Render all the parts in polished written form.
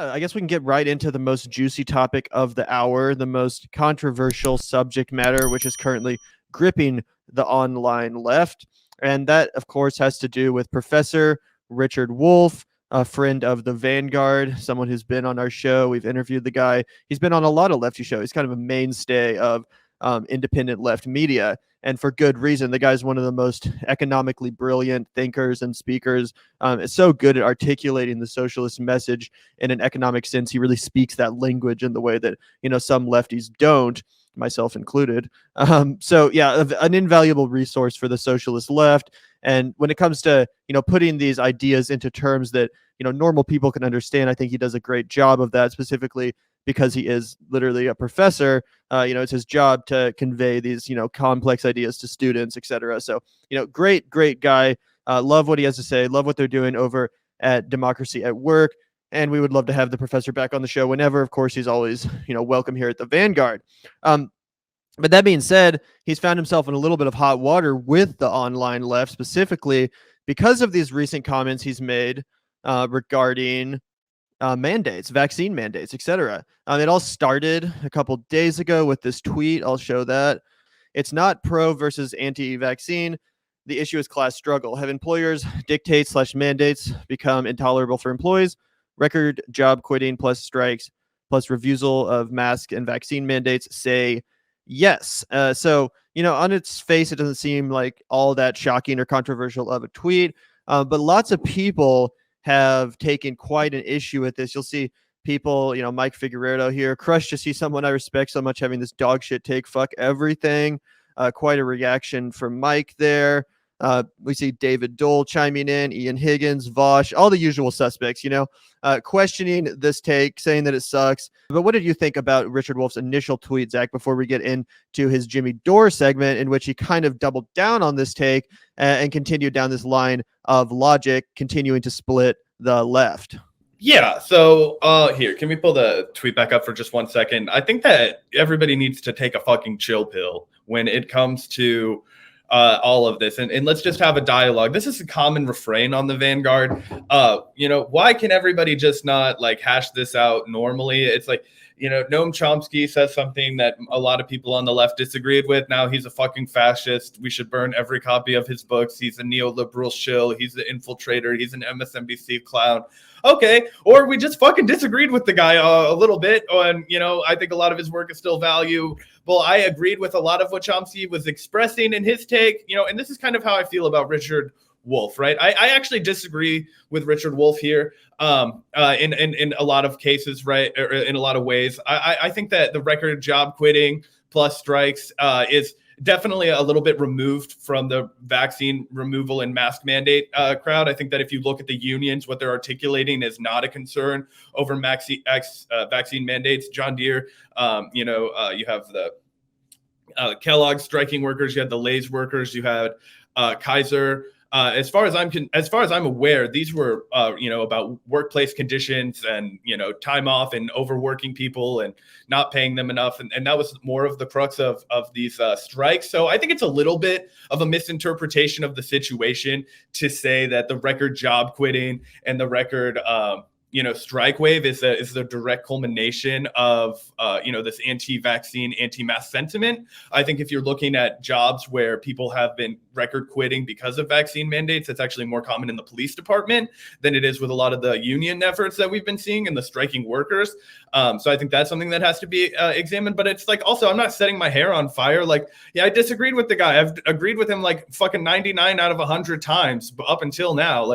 I guess we can get right into the most juicy topic of the hour, the most controversial subject matter, which is currently gripping the online left. And that, of course, has to do with Professor Richard Wolff, a friend of the Vanguard, someone who's been on our show. We've interviewed the guy. He's been on a lot of lefty shows. He's kind of a mainstay of independent left media, and for good reason. The guy's one of the most economically brilliant thinkers and speakers. It's so good at articulating the socialist message in an economic sense. He really speaks that language in the way that some lefties don't, myself included. So yeah, an invaluable resource for the socialist left. And when it comes to putting these ideas into terms that normal people can understand, I think he does a great job of that, specifically because he is literally a professor. It's his job to convey these complex ideas to students, etc. So great guy. Love what he has to say. Love what they're doing over at Democracy at Work. And we would love to have the professor back on the show whenever. Of course, he's always welcome here at the Vanguard. But that being said, he's found himself in a little bit of hot water with the online left, specifically because of these recent comments he's made regarding mandates, vaccine mandates, etc. It all started a couple days ago with this tweet. I'll show that. It's not pro versus anti-vaccine. The issue is class struggle. Have employers' dictates/mandates become intolerable for employees? Record job quitting plus strikes plus refusal of mask and vaccine mandates say yes. So, on its face, it doesn't seem like all that shocking or controversial of a tweet, but lots of people have taken quite an issue with this. You'll see people, Mike Figueredo here, crushed to see someone I respect so much having this dog shit take, fuck everything. Quite a reaction from Mike there. We see David Dole chiming in, Ian Higgins, Vosh, all the usual suspects, questioning this take, saying that it sucks. But what did you think about Richard Wolff's initial tweet, Zach, before we get into his Jimmy Dore segment, in which he kind of doubled down on this take and continued down this line of logic, continuing to split the left? Yeah, so here, can we pull the tweet back up for just 1 second? I think that everybody needs to take a fucking chill pill when it comes to all of this, and let's just have a dialogue. This is a common refrain on the Vanguard. Why can everybody just not hash this out normally? It's like, Noam Chomsky says something that a lot of people on the left disagreed with. Now he's a fucking fascist. We should burn every copy of his books. He's a neoliberal shill. He's an infiltrator. He's an MSNBC clown. Okay, or we just fucking disagreed with the guy a little bit, and I think a lot of his work is still valuable. I agreed with a lot of what Chomsky was expressing in his take, and this is kind of how I feel about Richard Wolff, right? I actually disagree with Richard Wolff here in a lot of cases, right? Or in a lot of ways. I think that the record job quitting plus strikes is definitely a little bit removed from the vaccine removal and mask mandate crowd. I think that if you look at the unions, what they're articulating is not a concern over vaccine mandates. John Deere, you have the Kellogg striking workers, you had the Lay's workers, you had Kaiser. As far as I'm aware, these were about workplace conditions and time off and overworking people and not paying them enough, and that was more of the crux of these strikes. So I think it's a little bit of a misinterpretation of the situation to say that the record job quitting and the record strike wave is the direct culmination of this anti-vaccine, anti-mask sentiment. I think if you're looking at jobs where people have been record quitting because of vaccine mandates, it's actually more common in the police department than it is with a lot of the union efforts that we've been seeing in the striking workers. So I think that's something that has to be examined. But it's also, I'm not setting my hair on fire. I disagreed with the guy. I've agreed with him fucking 99 out of 100 times up until now.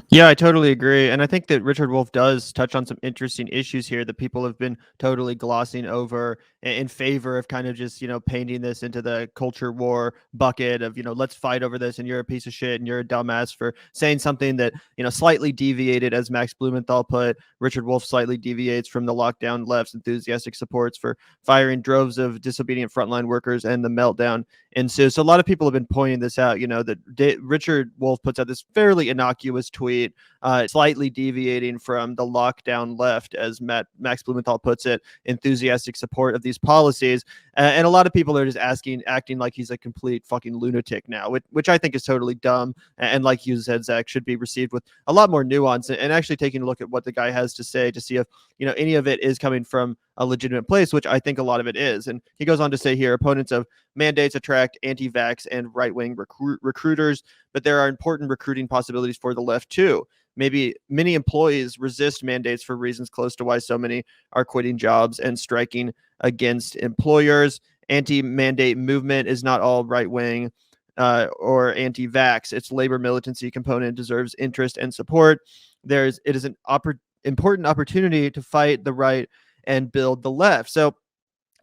Yeah, I totally agree. And I think that Richard Wolff does touch on some interesting issues here that people have been totally glossing over in favor of kind of just, painting this into the culture war bucket of, let's fight over this and you're a piece of shit and you're a dumbass for saying something that, slightly deviated, as Max Blumenthal put. Richard Wolff slightly deviates from the lockdown left's enthusiastic supports for firing droves of disobedient frontline workers and the meltdown ensue. So a lot of people have been pointing this out, that Richard Wolff puts out this fairly innocuous tweet, slightly deviating from the lockdown left, as Max Blumenthal puts it, enthusiastic support of these policies. And a lot of people are just acting like he's a complete fucking lunatic now, which I think is totally dumb. And like you said, Zach, should be received with a lot more nuance, and actually taking a look at what the guy has to say to see if, any of it is coming from a legitimate place, which I think a lot of it is. And he goes on to say here, opponents of mandates attract anti-vax and right-wing recruiters, but there are important recruiting possibilities for the left too. Maybe many employees resist mandates for reasons close to why so many are quitting jobs and striking against employers. Anti-mandate movement is not all right-wing or anti-vax. Its labor militancy component deserves interest and support. It is an important opportunity to fight the right and build the left. So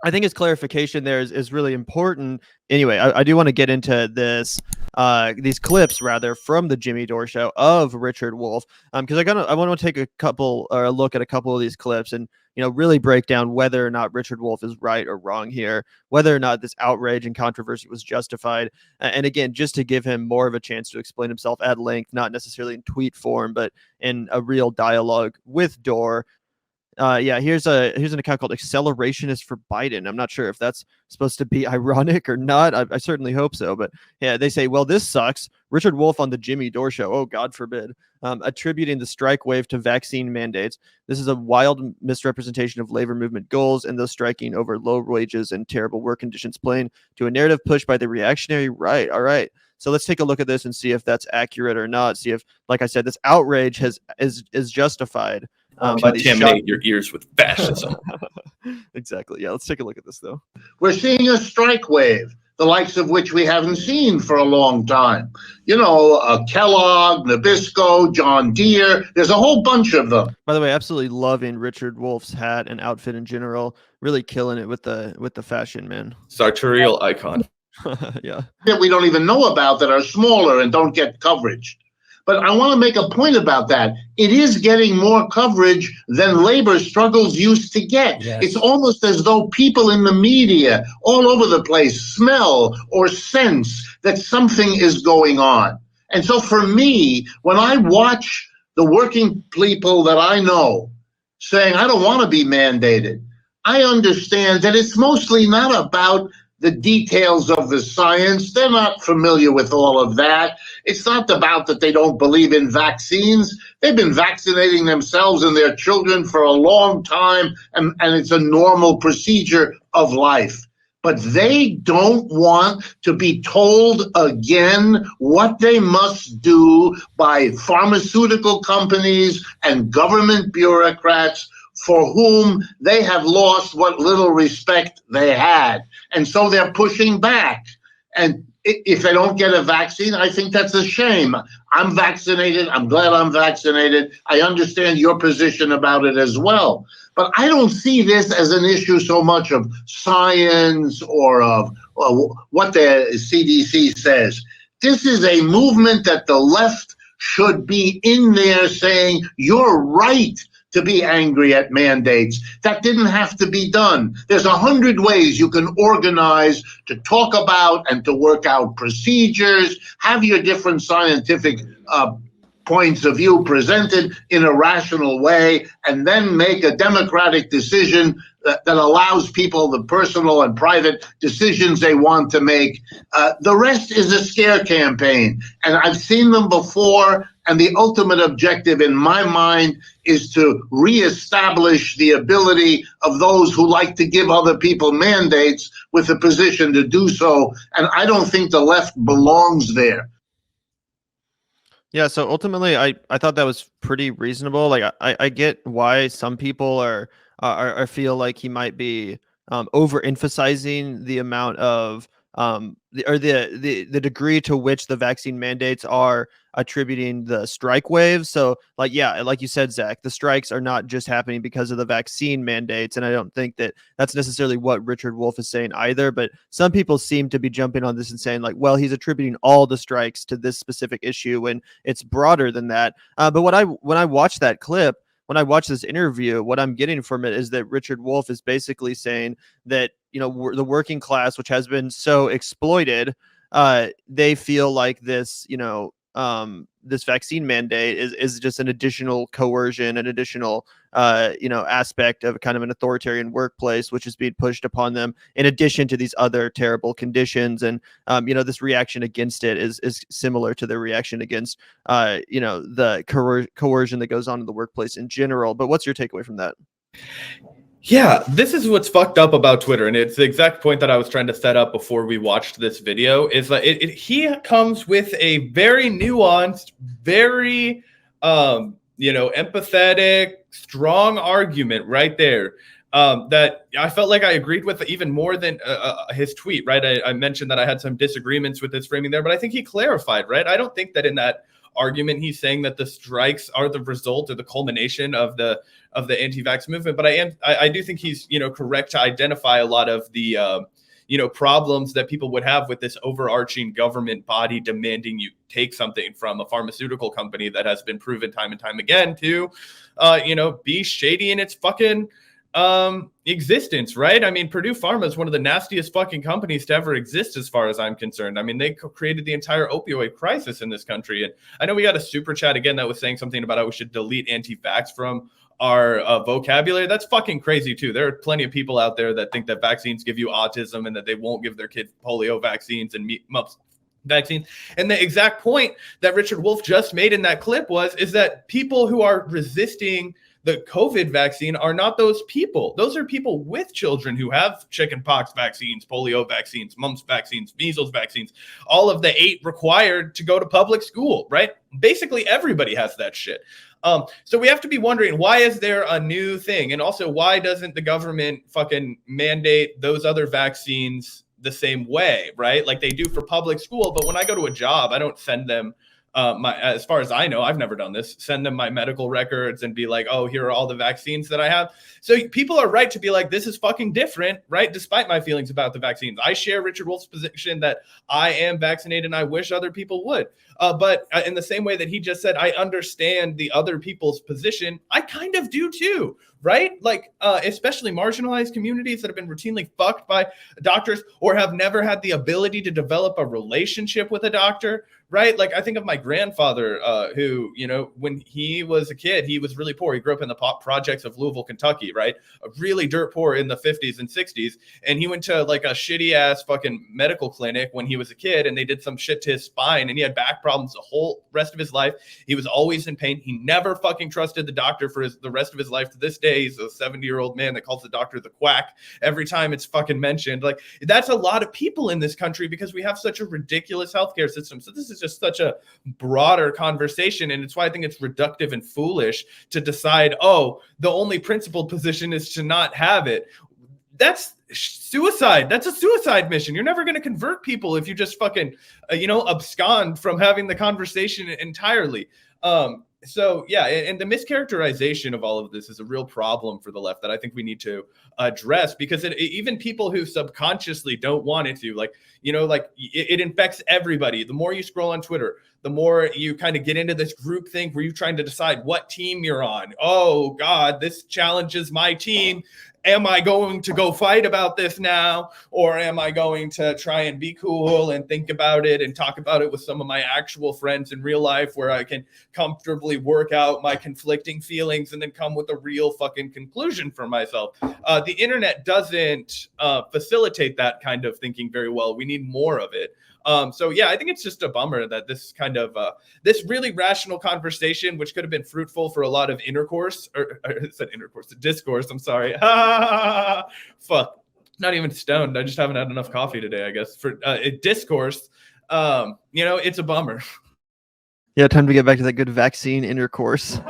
I think his clarification there is really important. Anyway, I do want to get into these clips rather from the Jimmy Dore show of Richard Wolff, because I want to take a look at a couple of these clips and really break down whether or not Richard Wolff is right or wrong here, whether or not this outrage and controversy was justified, and again, just to give him more of a chance to explain himself at length, not necessarily in tweet form, but in a real dialogue with Dore. Here's an account called Accelerationist for Biden. I'm not sure if that's supposed to be ironic or not. I certainly hope so. But yeah, they say, well, this sucks. Richard Wolff on the Jimmy Dore show. Oh, God forbid. Attributing the strike wave to vaccine mandates. This is a wild misrepresentation of labor movement goals and those striking over low wages and terrible work conditions, playing to a narrative pushed by the reactionary right. All right. So let's take a look at this and see if that's accurate or not. See if, like I said, this outrage is justified. Contaminate your ears with fascism. Exactly. Yeah, let's take a look at this, though. We're seeing a strike wave, the likes of which we haven't seen for a long time. Kellogg, Nabisco, John Deere. There's a whole bunch of them. By the way, absolutely loving Richard Wolff's hat and outfit in general. Really killing it with the fashion, man. Sartorial icon. Yeah. That we don't even know about that are smaller and don't get coverage. But I want to make a point about that. It is getting more coverage than labor struggles used to get. Yes. It's almost as though people in the media all over the place smell or sense that something is going on. And so for me, when I watch the working people that I know saying, I don't want to be mandated, I understand that it's mostly not about the details of the science. They're not familiar with all of that. It's not about that they don't believe in vaccines. They've been vaccinating themselves and their children for a long time, and it's a normal procedure of life. But they don't want to be told again what they must do by pharmaceutical companies and government bureaucrats for whom they have lost what little respect they had. And so they're pushing back. And if they don't get a vaccine, I think that's a shame. I'm vaccinated. I'm glad I'm vaccinated. I understand your position about it as well. But I don't see this as an issue so much of science or of what the CDC says. This is a movement that the left should be in there saying, you're right to be angry at mandates. That didn't have to be done. There's 100 ways you can organize to talk about and to work out procedures, have your different scientific points of view presented in a rational way, and then make a democratic decision that allows people the personal and private decisions they want to make. The rest is a scare campaign, and I've seen them before, and the ultimate objective in my mind is to reestablish the ability of those who like to give other people mandates with a position to do so, and I don't think the left belongs there. Yeah, so ultimately, I thought that was pretty reasonable. Like, I get why some people are feel like he might be overemphasizing the amount of the degree to which the vaccine mandates are attributing the strike wave. So like you said, Zach, the strikes are not just happening because of the vaccine mandates, and I don't think that that's necessarily what Richard Wolff is saying either. But some people seem to be jumping on this and saying like, well, he's attributing all the strikes to this specific issue when it's broader than that. But when I watch that clip, when I watch this interview, what I'm getting from it is that Richard Wolff is basically saying that the working class, which has been so exploited, they feel like this, this vaccine mandate is just an additional coercion, an additional, aspect of kind of an authoritarian workplace, which is being pushed upon them in addition to these other terrible conditions. And, this reaction against it is similar to the reaction against, the coercion that goes on in the workplace in general. But what's your takeaway from that? Yeah, this is what's fucked up about Twitter, and it's the exact point that I was trying to set up before we watched this video, is that he comes with a very nuanced, very, empathetic, strong argument right there that I felt like I agreed with even more than his tweet, right? I mentioned that I had some disagreements with his framing there, but I think he clarified, right? I don't think that in that argument he's saying that the strikes are the result or the culmination of the anti-vax movement, but I do think he's correct to identify a lot of the problems that people would have with this overarching government body demanding you take something from a pharmaceutical company that has been proven time and time again to be shady in its fucking existence, right? I mean, Purdue Pharma is one of the nastiest fucking companies to ever exist as far as I'm concerned. I mean, they created the entire opioid crisis in this country. And I know we got a super chat again that was saying something about how we should delete anti-vax from our vocabulary. That's fucking crazy too. There are plenty of people out there that think that vaccines give you autism and that they won't give their kids polio vaccines and mumps vaccines. And the exact point that Richard Wolff just made in that clip is that people who are resisting the COVID vaccine are not those people. Those are people with children who have chickenpox vaccines, polio vaccines, mumps vaccines, measles vaccines, all of the 8 required to go to public school, right? Basically, everybody has that shit. So we have to be wondering, why is there a new thing? And also, why doesn't the government fucking mandate those other vaccines the same way, right? Like they do for public school. But when I go to a job, I don't send them as far as I know, I've never done this, send them my medical records and be like, oh, here are all the vaccines that I have. So people are right to be like, this is fucking different, right? Despite my feelings about the vaccines. I share Richard Wolff's position that I am vaccinated and I wish other people would. But in the same way that he just said, I understand the other people's position, I kind of do too, right? Like, especially marginalized communities that have been routinely fucked by doctors or have never had the ability to develop a relationship with a doctor, right? Like I think of my grandfather who, when he was a kid, he was really poor. He grew up in the projects of Louisville, Kentucky, right? Really dirt poor in the 50s and 60s. And he went to like a shitty ass fucking medical clinic when he was a kid and they did some shit to his spine and he had back problems the whole rest of his life. He was always in pain. He never fucking trusted the doctor for the rest of his life. To this day, he's a 70-year-old man that calls the doctor the quack every time it's fucking mentioned. Like that's a lot of people in this country because we have such a ridiculous healthcare system. So this is just such a broader conversation. And it's why I think it's reductive and foolish to decide, oh, the only principled position is to not have it. That's suicide. That's a suicide mission. You're never going to convert people if you just fucking, abscond from having the conversation entirely. So yeah, and the mischaracterization of all of this is a real problem for the left that I think we need to address because even people who subconsciously don't want it to, it infects everybody. The more you scroll on Twitter, the more you kind of get into this group thing where you're trying to decide what team you're on. Oh God, this challenges my team. Am I going to go fight about this now? Or am I going to try and be cool and think about it and talk about it with some of my actual friends in real life where I can comfortably work out my conflicting feelings and then come with a real fucking conclusion for myself? The internet doesn't facilitate that kind of thinking very well. We need more of it. So yeah, I think it's just a bummer that this kind of this really rational conversation, which could have been fruitful for a lot of discourse. I'm sorry. Fuck, not even stoned. I just haven't had enough coffee today, I guess. For discourse, it's a bummer. Yeah, time to get back to that good vaccine intercourse.